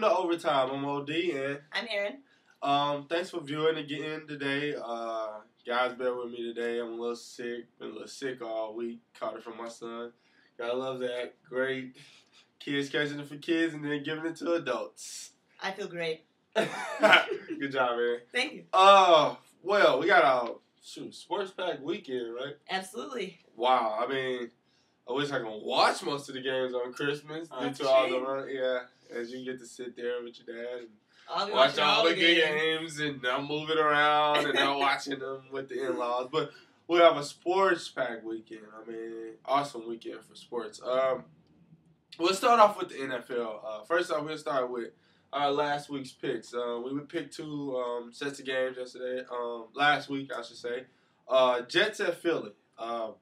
to Overtime. I'm OD and I'm Erin. Thanks for viewing again today. Guys, bear with me today. I'm a little sick. Been a little sick all week. Caught it from my son. Gotta love that. Great. Kids catching it for kids and then giving it to adults. I feel great. Good job, man. Thank you. Well, we got our sports pack weekend, right? Absolutely. Wow. I mean, I wish I could watch most of the games on Christmas due That's to all the run. Yeah, as you get to sit there with your dad and I'll be watch watching all the games and I'm moving around and I'm watching them with the in-laws. But we'll have a sports pack weekend. I mean, awesome weekend for sports. We'll start off with the NFL. First off, we'll start with our last week's picks. We would pick two sets of games yesterday. Last week, I should say. Jets at Philly. Talk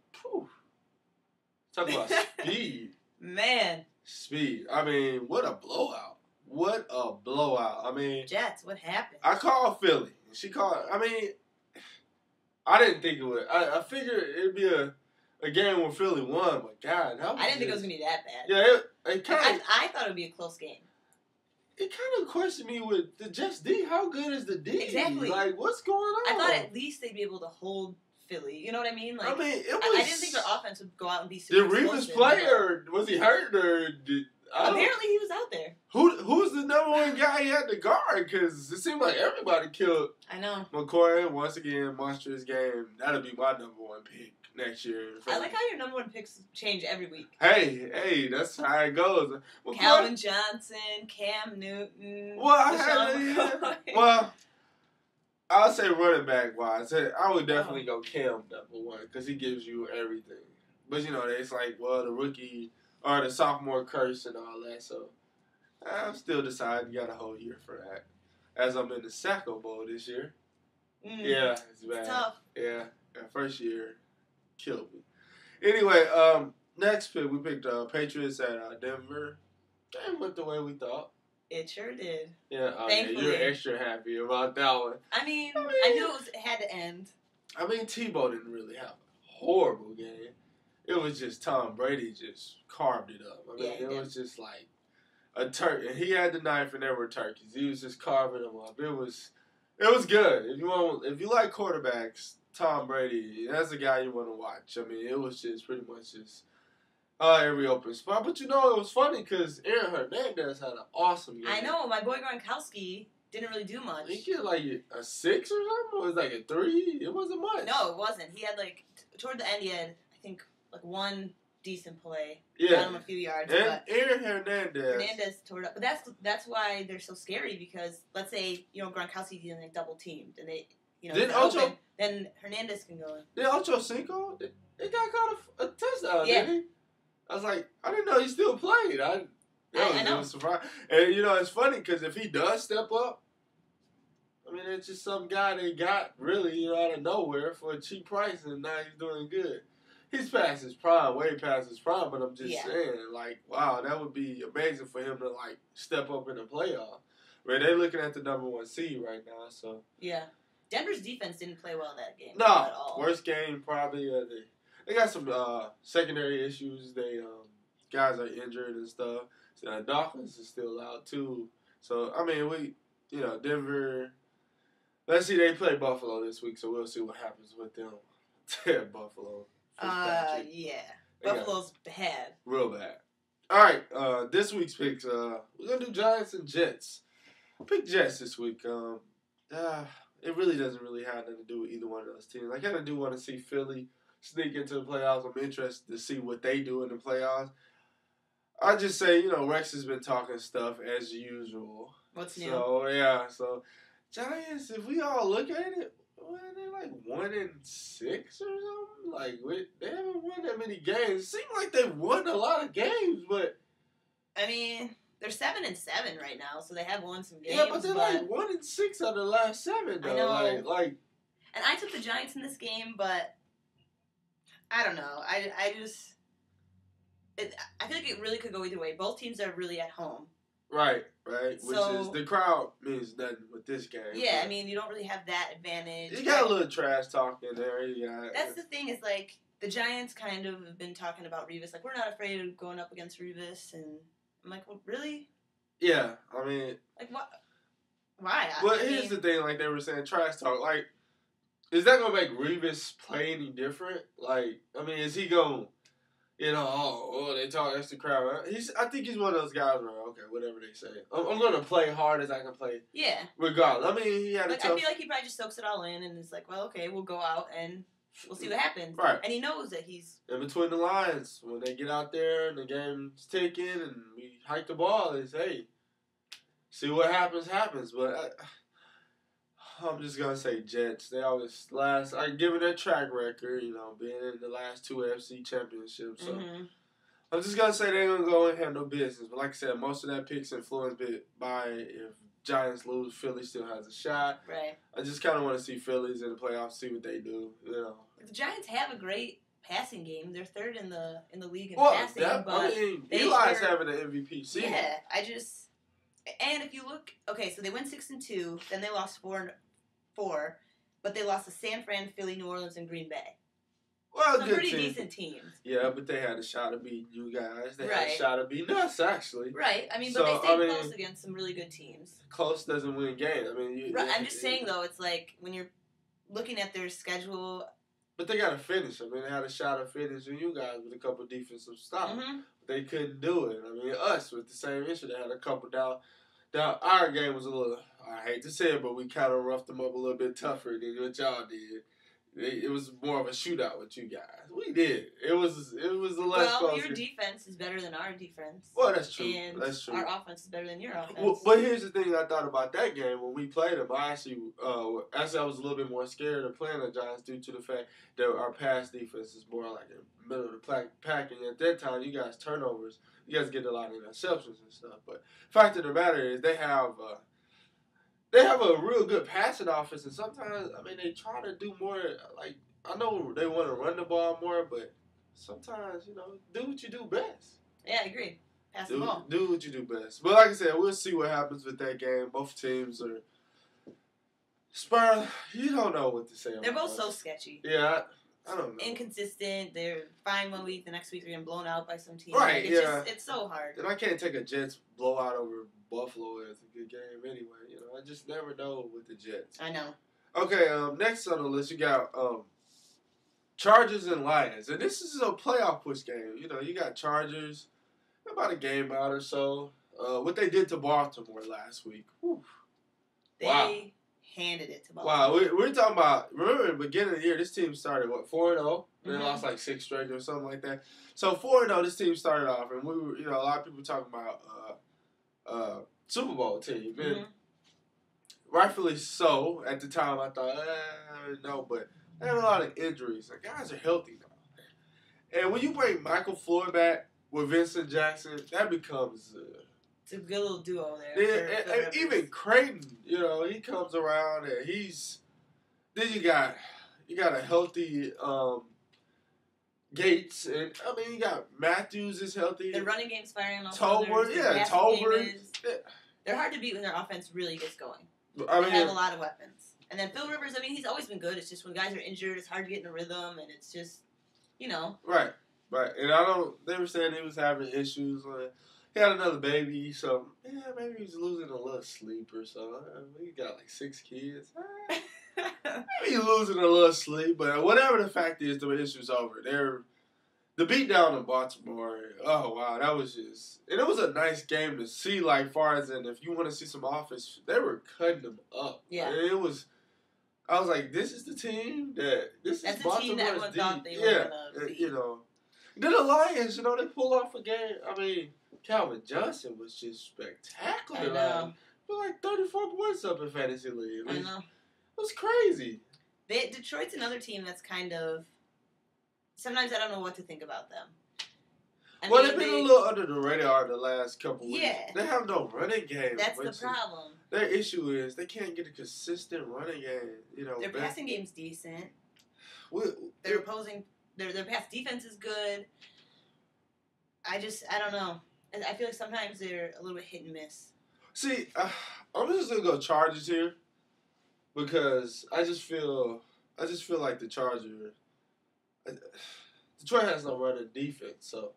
about speed. Man. Speed. I mean, what a blowout. What a blowout. I mean. Jets, what happened? I called Philly. She called. I mean, I didn't think it would. I figured it'd be a game where Philly won, but God. I didn't think it was going to be that bad. Yeah, it kind of. I thought it would be a close game. It kind of questioned me with the Jets D. How good is the D? Exactly. Like, what's going on? I thought at least they'd be able to hold Philly. You know what I mean? Like, I mean, it was. I didn't think their offense would go out and be super Did Revis play or was he hurt or did? Apparently he was out there. Who's the number one guy he had to guard? Because it seemed like everybody killed. I know. McCoy, once again, monstrous game. That'll be my number one pick next year. I like how your number one picks change every week. Hey, that's how it goes. McCoy, Calvin Johnson, Cam Newton. Well, I'll say running back wise, I would definitely go Cam number one because he gives you everything. But you know, it's like, well, the rookie or the sophomore curse and all that. So I'm still deciding. You got a whole year for that. As I'm in the Sacco Bowl this year. Yeah, it's bad. It's tough. Yeah, first year killed me. Anyway, next pick we picked Patriots at Denver. Game went the way we thought. It sure did. Yeah, Thankfully. you're extra happy about that one. I mean I knew it had to end. I mean, Tebow didn't really have a horrible game. It was just Tom Brady just carved it up. I mean, it was just like a turkey. And he had the knife, and there were turkeys. He was just carving them up. It was good. If you like quarterbacks, Tom Brady, that's the guy you want to watch. I mean, it was just pretty much just every open spot. But you know, it was funny because Aaron Hernandez had an awesome game. I know. My boy Gronkowski didn't really do much. He get like a 6 or something? Or was it like a 3? It wasn't much. No, it wasn't. He had like toward the end. He had I think like one decent play. Yeah, got him a few yards. And but Aaron Hernandez tore it up. But that's why they're so scary because let's say Gronkowski's getting like double teamed and they then Hernandez can go in. Did Ocho Cinco? That guy caught a touchdown, yeah. didn't he? I was like, I didn't know he still played. I know. Was surprised. And it's funny because if he does step up, I mean, it's just some guy they got really out of nowhere for a cheap price, and now he's doing good. He's past his prime, way past his prime, but I'm just saying, like, wow, that would be amazing for him to, like, step up in the playoff. Right, they're looking at the number one seed right now, so. Yeah. Denver's defense didn't play well that game. No, at all. Worst game probably. They got some secondary issues. Guys are injured and stuff. So Dawkins is still out, too. So, I mean, Denver. Let's see, they play Buffalo this week, so we'll see what happens with them. Buffalo. Yeah. Buffalo's bad. Real bad. All right, this week's picks, we're going to do Giants and Jets. I picked Jets this week. It really doesn't really have nothing to do with either one of those teams. I kind of do want to see Philly sneak into the playoffs. I'm interested to see what they do in the playoffs. I just say, Rex has been talking stuff as usual. What's new? So Giants, if we all look at it, they're like 1-6 or something. Like they haven't won that many games. It seems like they've won a lot of games, but I mean, they're 7-7 right now, so they have won some games. Yeah, but they're like 1-6 out of the last 7. Though. I know. Like. And I took the Giants in this game, but I don't know. I feel like it really could go either way. Both teams are really at home. Right. Which is, the crowd means nothing with this game. Yeah, I mean, you don't really have that advantage. You got a little trash talk in there. That's the thing is, like, the Giants kind of have been talking about Revis. Like, we're not afraid of going up against Revis. And I'm like, well, really? Yeah, I mean, like what? Why? Well, here's the thing. Like they were saying, trash talk. Like, is that gonna make Revis play any different? Like, I mean, is he gonna, they talk extra crowd. I think he's one of those guys where okay, whatever they say, I'm gonna play hard as I can play. Yeah. Regardless, I mean, he had I feel like he probably just soaks it all in and is like, well, okay, we'll go out and we'll see what happens. Right. And he knows that he's in between the lines when they get out there and the game's ticking and we hike the ball. It's hey, see what happens. But I'm just gonna say Jets. They always given their track record, being in the last 2 AFC championships. So I'm just gonna say they're gonna go and handle business. But like I said, most of that pick's influenced by if Giants lose, Philly still has a shot. Right. I just kind of want to see Phillies in the playoffs, see what they do. The Giants have a great passing game. They're third in the league in passing. But Eli's having an MVP season. Yeah, and if you look, okay, so they went 6-2, then they lost 4-4, but they lost to San Fran, Philly, New Orleans, and Green Bay. Well, some pretty decent teams. Yeah, but they had a shot of beating you guys. They had a shot of beating us, actually. Right. I mean, but they stayed close against some really good teams. Close doesn't win games. I mean, I'm just saying, though, it's like when you're looking at their schedule. But they got to finish. I mean, they had a shot of finishing you guys with a couple defensive stops. But they couldn't do it. I mean, us with the same issue. They had a couple down. Our game was a little, I hate to say it, but we kind of roughed them up a little bit tougher than what y'all did. It was more of a shootout with you guys. We did. It was a less close. Well, your defense is better than our defense. Well, that's true. And our offense is better than your offense. Well, but here's the thing I thought about that game when we played them. I actually I was a little bit more scared of playing the Giants due to the fact that our pass defense is more like in the middle of the pack. And at that time, you guys turnovers. You guys get a lot of interceptions and stuff. But fact of the matter is they have a real good passing offense, and sometimes, I mean, they try to do more. Like, I know they want to run the ball more, but sometimes, do what you do best. Yeah, I agree. Pass the ball. Do what you do best. But like I said, we'll see what happens with that game. Both teams are Spurs. You don't know what to say. They're both so sketchy. Yeah, I don't know. Inconsistent. They're fine one week, the next week they're getting blown out by some team. Right? It's so hard. And I can't take a Jets blowout over Buffalo as a good game anyway. I just never know with the Jets. I know. Okay, next on the list you got Chargers and Lions, and this is a playoff push game. You got Chargers about a game out or so. What they did to Baltimore last week. Whew. They handed it to Baltimore. Wow, we're talking about. Remember, at the beginning of the year, this team started 4-0. They lost like 6 straight or something like that. So 4-0, this team started off, and we were, a lot of people talking about Super Bowl team. And rightfully so. At the time, I thought, no, but they have a lot of injuries. The guys are healthy now. And when you bring Michael Floyd back with Vincent Jackson, that becomes it's a good little duo there. Yeah, and even Creighton, he comes around and then you got a healthy Gates, and I mean you got Matthews is healthy. The running game's firing on Tolbert, they're hard to beat when their offense really gets going. They have a lot of weapons. And then Phil Rivers, I mean, he's always been good. It's just when guys are injured, it's hard to get in a rhythm, and it's just, Right. And they were saying he was having issues. He had another baby, so, maybe he's losing a little sleep or so. He got like 6 kids. Maybe he's losing a little sleep, but whatever the fact is, the issue's over. The beatdown in Baltimore, oh, wow, that was just... And it was a nice game to see, like, far as in, if you want to see some offense, they were cutting them up. Yeah. And it was... I was like, this is the team that... That's the team that everyone thought they were going to beat. Then the Lions, they pulled off a game. I mean, Calvin Johnson was just spectacular. I know. Put like 34 points up in Fantasy League. I know. It was crazy. Detroit's another team that's kind of... Sometimes I don't know what to think about them. They've been a little under the radar the last couple weeks. Yeah. They have no running game. That's the problem. Their issue is they can't get a consistent running game. Their passing game's decent. Their pass defense is good. I don't know. I feel like sometimes they're a little bit hit and miss. See, I'm just gonna go Chargers here because I just feel like the Chargers. Detroit has no running defense, so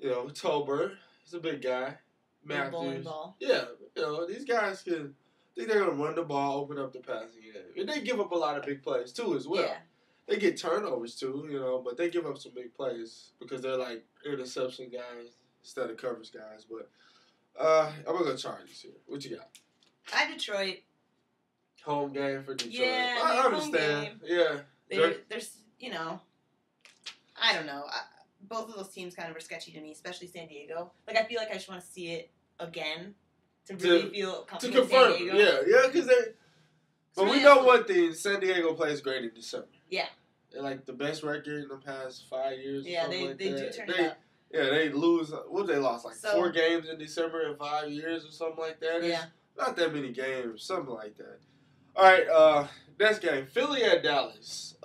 Tolbert, he's a big guy. Matthews. Bowling ball. Yeah, these guys can. I think they're gonna run the ball, open up the passing game, and they give up a lot of big plays too as well. Yeah. They get turnovers too, but they give up some big plays because they're like interception guys instead of coverage guys. But I'm gonna go Chargers here. What you got? Detroit. Home game for Detroit. Yeah, I understand. Yeah. There's, I don't know. Both of those teams kind of are sketchy to me, especially San Diego. Like, I feel like I just want to see it again to really feel comfortable. To confirm, San Diego. Yeah, because they. But we know one thing: San Diego plays great in December. Yeah. They're like the best record in the past 5 years. Yeah, they do turn it up. Yeah, they lose. What they lost? Like 4 games in December in 5 years or something like that. Yeah. Not that many games, something like that. All right, next game, Philly at Dallas.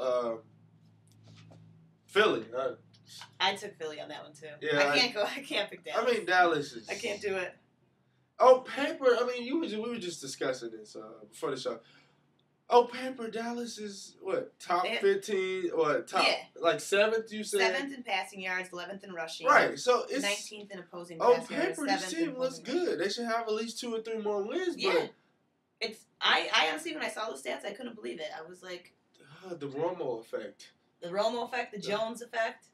Philly. I took Philly on that one too. Yeah, I can't pick Dallas. I mean, Dallas is. I can't do it. On paper, I mean, we were just discussing this before the show. On paper, Dallas is what, top 15? What, top like 7th? You said 7th in passing yards, 11th in rushing. Right, so it's 19th in opposing on passing yards. paper, this team looks good. They should have at least 2 or 3 more wins. Yeah, but it's I honestly, when I saw the stats, I couldn't believe it. I was like, the Romo effect. The Romo effect, the Jones effect.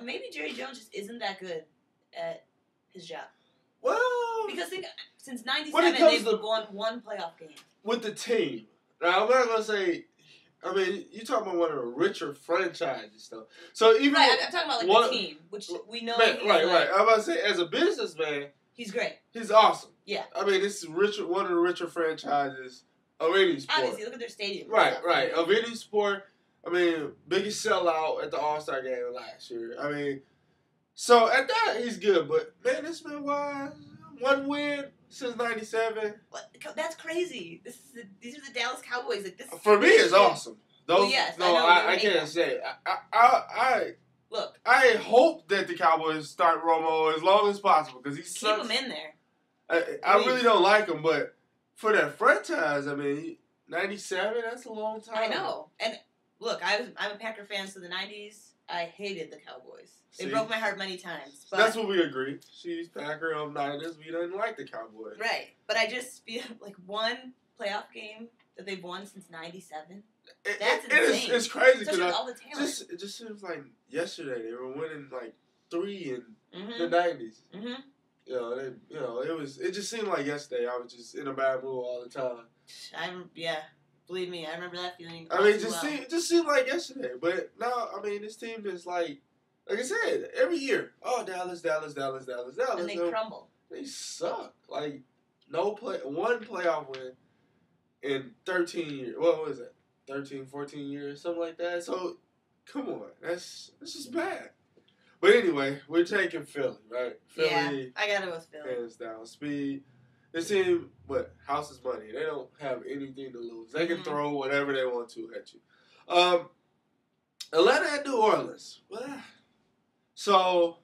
Maybe Jerry Jones just isn't that good at his job. Well, because since '97 they've won 1 playoff game with the team. Now I'm not gonna say. I mean, you're talking about one of the richer franchises, though. So even I'm talking about like the team, which we know. Right. I'm about to say, as a businessman, he's great. He's awesome. Yeah. I mean, this is one of the richer franchises of any sport. Obviously, look at their stadium. Right. Of any sport. I mean, biggest sellout at the All-Star game last year. I mean, so at that, he's good. But, man, this man was 1 win since '97. That's crazy. These are the Dallas Cowboys. Like this. For me, it's awesome. Well, yes, I can't say. I hope that the Cowboys start Romo as long as possible because he's keep him in there. I really don't like him, but for that franchise, I mean, '97, that's a long time. I know. And look, I'm a Packer fan, so the '90s, I hated the Cowboys. They broke my heart many times. But that's what we agree. She's Packer of '90s. We didn't like the Cowboys. Right. But I just feel like 1 playoff game that they've won since '97. That's insane. It's crazy because all the talent. It just seems like yesterday they were winning like 3 in the '90s. Mm-hmm. It just seemed like yesterday. I was just in a bad mood all the time. Believe me, I remember that feeling. I mean, it just seemed like yesterday. But now, I mean, this team is like I said, every year. Oh, Dallas. And they crumble. They suck. Like, one playoff win in 13 years. What was it? 13, 14 years, something like that. So, come on. That's just bad. But anyway, we're taking Philly, right? Philly. Yeah, I got it with Philly. Hands down. Speed. This team, house is money. They don't have anything to lose. They can throw whatever they want to at you. Atlanta and New Orleans. So,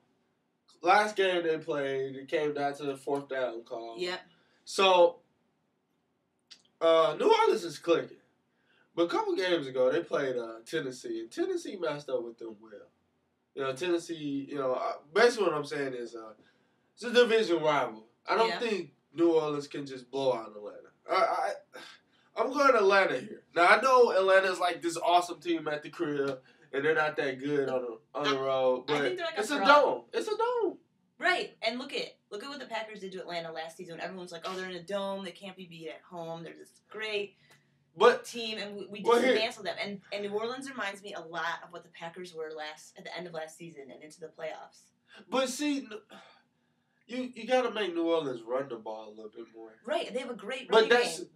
last game they played, it came down to the 4th down call. Yep. So, New Orleans is clicking. But a couple games ago, they played Tennessee, and Tennessee messed up with them well. Tennessee, basically what I'm saying is it's a division rival. I don't think New Orleans can just blow out Atlanta. I'm going Atlanta here. Now, I know Atlanta's like this awesome team at the crib, and they're not that good on the road, but it's a dome. It's a dome. Right, and look at what the Packers did to Atlanta last season. Everyone's like, oh, they're in a dome. They can't be beat at home. They're this great team, and we just dismantled them. And New Orleans reminds me a lot of what the Packers were at the end of last season and into the playoffs. But see, you got to make New Orleans run the ball a little bit more. Right, they have a great running game.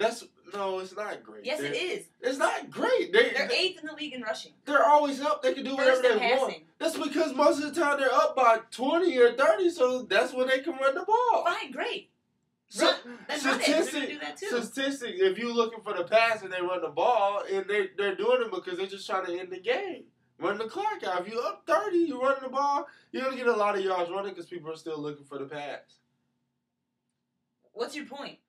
No, it's not great. Yes, it is. It's not great. They're 8th in the league in rushing. They're always up. They can do whatever they want. That's because most of the time they're up by 20 or 30, so that's when they can run the ball. Fine, great. Run it. They're going to do that too. Statistics, if you're looking for the pass and they run the ball, and they're doing it because they're just trying to end the game. Run the clock out. If you're up 30, you run the ball, you're going to get a lot of yards running because people are still looking for the pass. What's your point?